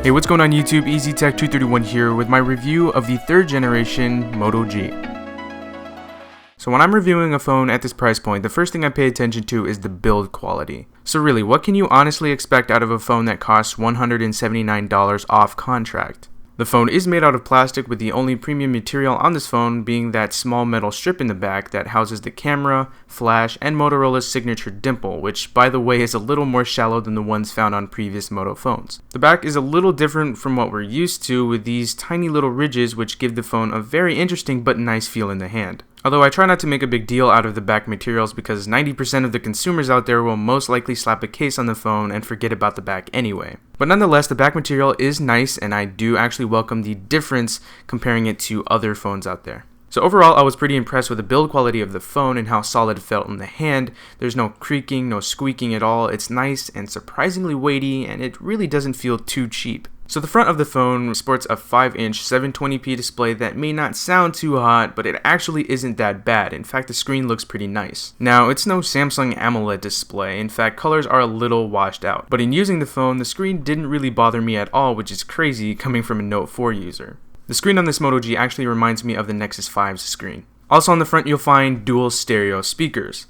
Hey, what's going on YouTube? EasyTech231 here with my review of the 3rd generation Moto G. So when I'm reviewing a phone at this price point, the first thing I pay attention to is the build quality. So really, what can you honestly expect out of a phone that costs $179 off contract? The phone is made out of plastic, with the only premium material on this phone being that small metal strip in the back that houses the camera, flash, and Motorola's signature dimple, which by the way is a little more shallow than the ones found on previous Moto phones. The back is a little different from what we're used to, with these tiny little ridges which give the phone a very interesting but nice feel in the hand. Although I try not to make a big deal out of the back materials because 90% of the consumers out there will most likely slap a case on the phone and forget about the back anyway. But nonetheless, the back material is nice, and I do actually welcome the difference comparing it to other phones out there. So overall, I was pretty impressed with the build quality of the phone and how solid it felt in the hand. There's no creaking, no squeaking at all. It's nice and surprisingly weighty, and it really doesn't feel too cheap. So the front of the phone sports a 5-inch 720p display that may not sound too hot, but it actually isn't that bad. In fact, the screen looks pretty nice. Now, it's no Samsung AMOLED display. In fact, colors are a little washed out. But in using the phone, the screen didn't really bother me at all, which is crazy coming from a Note 4 user. The screen on this Moto G actually reminds me of the Nexus 5's screen. Also on the front, you'll find dual stereo speakers.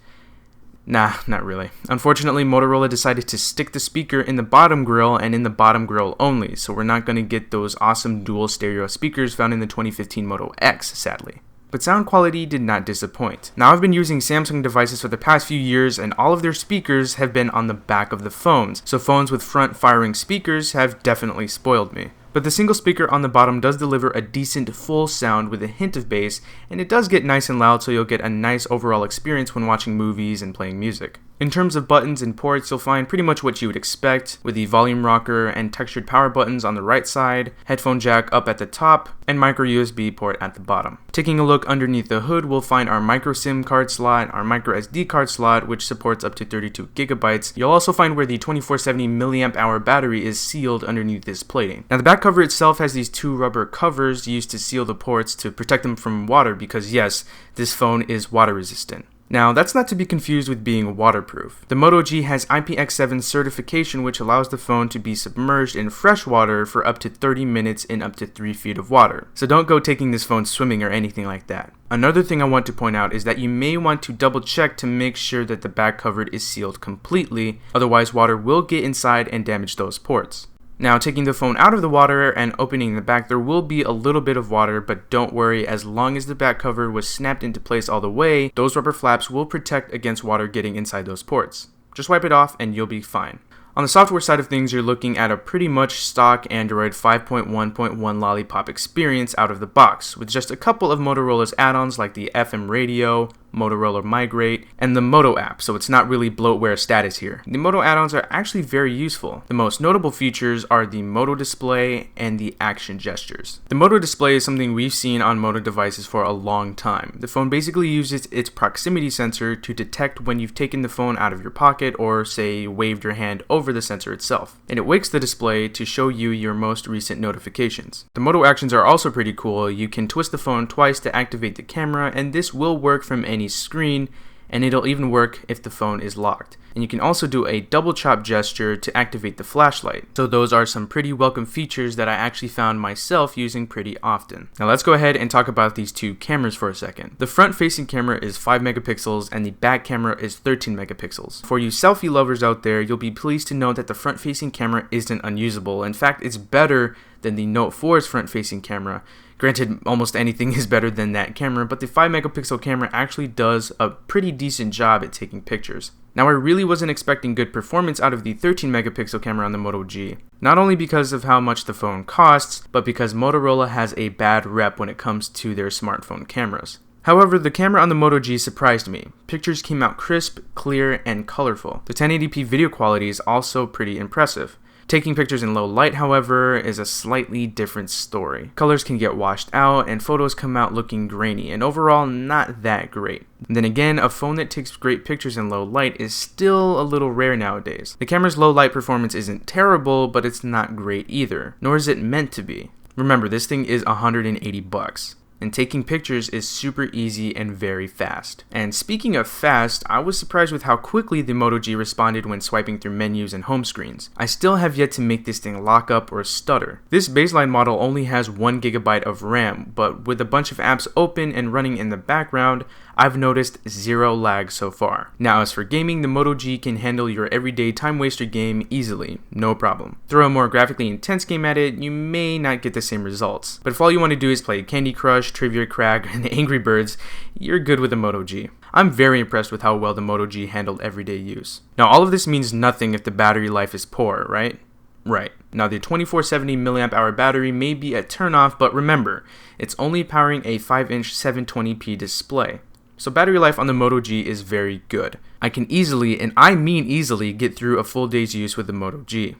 Nah, not really. Unfortunately, Motorola decided to stick the speaker in the bottom grille and in the bottom grille only, so we're not going to get those awesome dual stereo speakers found in the 2015 Moto X, sadly. But sound quality did not disappoint. Now, I've been using Samsung devices for the past few years, and all of their speakers have been on the back of the phones, so phones with front-firing speakers have definitely spoiled me. But the single speaker on the bottom does deliver a decent full sound with a hint of bass, and it does get nice and loud, so you'll get a nice overall experience when watching movies and playing music. In terms of buttons and ports, you'll find pretty much what you would expect, with the volume rocker and textured power buttons on the right side, headphone jack up at the top, and micro USB port at the bottom. Taking a look underneath the hood, we'll find our micro SIM card slot, our micro SD card slot, which supports up to 32 gigabytes. You'll also find where the 2470 mAh battery is sealed underneath this plating. Now, the back cover itself has these 2 rubber covers used to seal the ports to protect them from water because yes, this phone is water resistant. Now, that's not to be confused with being waterproof. The Moto G has IPX7 certification, which allows the phone to be submerged in fresh water for up to 30 minutes in up to 3 feet of water. So don't go taking this phone swimming or anything like that. Another thing I want to point out is that you may want to double check to make sure that the back cover is sealed completely, otherwise water will get inside and damage those ports. Now, taking the phone out of the water and opening the back, there will be a little bit of water, but don't worry, as long as the back cover was snapped into place all the way, those rubber flaps will protect against water getting inside those ports. Just wipe it off and you'll be fine. On the software side of things, you're looking at a pretty much stock Android 5.1.1 Lollipop experience out of the box, with just a couple of Motorola's add-ons like the FM radio, Motorola Migrate, and the Moto app, so it's not really bloatware status here. The Moto add-ons are actually very useful. The most notable features are the Moto display and the action gestures. The Moto display is something we've seen on Moto devices for a long time. The phone basically uses its proximity sensor to detect when you've taken the phone out of your pocket or, say, waved your hand over the sensor itself, and it wakes the display to show you your most recent notifications. The Moto actions are also pretty cool. You can twist the phone twice to activate the camera, and this will work from any screen, and it'll even work if the phone is locked. And you can also do a double chop gesture to activate the flashlight. So those are some pretty welcome features that I actually found myself using pretty often. Now let's go ahead and talk about these 2 cameras for a second. The front facing camera is 5 megapixels and the back camera is 13 megapixels. For you selfie lovers out there, you'll be pleased to know that the front facing camera isn't unusable. In fact, it's better than the Note 4's front facing camera. Granted, almost anything is better than that camera, but the 5 megapixel camera actually does a pretty decent job at taking pictures. Now, I really wasn't expecting good performance out of the 13 megapixel camera on the Moto G, not only because of how much the phone costs, but because Motorola has a bad rep when it comes to their smartphone cameras. However, the camera on the Moto G surprised me. Pictures came out crisp, clear, and colorful. The 1080p video quality is also pretty impressive. Taking pictures in low light, however, is a slightly different story. Colors can get washed out and photos come out looking grainy, and overall not that great. Then again, a phone that takes great pictures in low light is still a little rare nowadays. The camera's low light performance isn't terrible, but it's not great either, nor is it meant to be. Remember, this thing is $180. And taking pictures is super easy and very fast. And speaking of fast, I was surprised with how quickly the Moto G responded when swiping through menus and home screens. I still have yet to make this thing lock up or stutter. This baseline model only has 1 GB of RAM, but with a bunch of apps open and running in the background, I've noticed 0 lag so far. Now as for gaming, the Moto G can handle your everyday time waster game easily, no problem. Throw a more graphically intense game at it, you may not get the same results. But if all you want to do is play Candy Crush, Trivia Crack, and Angry Birds, you're good with the Moto G. I'm very impressed with how well the Moto G handled everyday use. Now all of this means nothing if the battery life is poor, right? Right. Now the 2470 mAh battery may be a turnoff, but remember, it's only powering a 5-inch 720p display. So battery life on the Moto G is very good. I can easily, and I mean easily, get through a full day's use with the Moto G.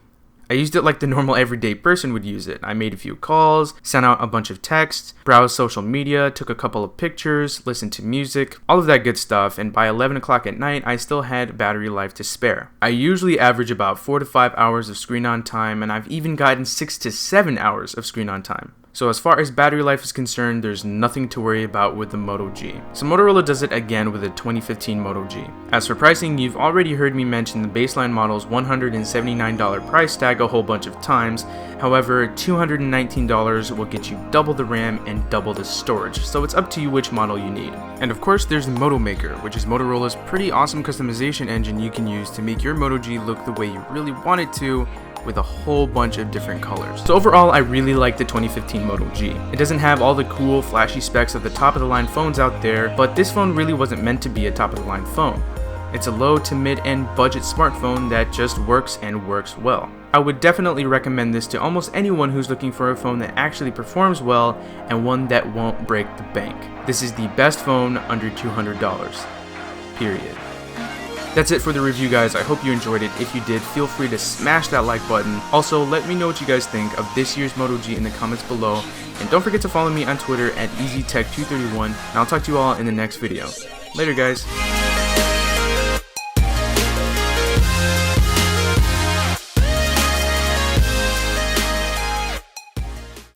I used it like the normal everyday person would use it. I made a few calls, sent out a bunch of texts, browsed social media, took a couple of pictures, listened to music, all of that good stuff, and by 11 o'clock at night, I still had battery life to spare. I usually average about 4 to 5 hours of screen on time, and I've even gotten 6 to 7 hours of screen on time. So as far as battery life is concerned, there's nothing to worry about with the Moto G. So Motorola does it again with the 2015 Moto G. As for pricing, you've already heard me mention the baseline model's $179 price tag a whole bunch of times. However, $219 will get you double the RAM and double the storage, so it's up to you which model you need. And of course there's the Moto Maker, which is Motorola's pretty awesome customization engine you can use to make your Moto G look the way you really want it to, with a whole bunch of different colors. So overall, I really like the 2015 Moto G. It doesn't have all the cool flashy specs of the top of the line phones out there, but this phone really wasn't meant to be a top of the line phone. It's a low to mid-end budget smartphone that just works and works well. I would definitely recommend this to almost anyone who's looking for a phone that actually performs well and one that won't break the bank. This is the best phone under $200. Period. That's it for the review, guys. I hope you enjoyed it. If you did, feel free to smash that like button. Also, let me know what you guys think of this year's Moto G in the comments below. And don't forget to follow me on Twitter at EasyTech231. And I'll talk to you all in the next video. Later, guys.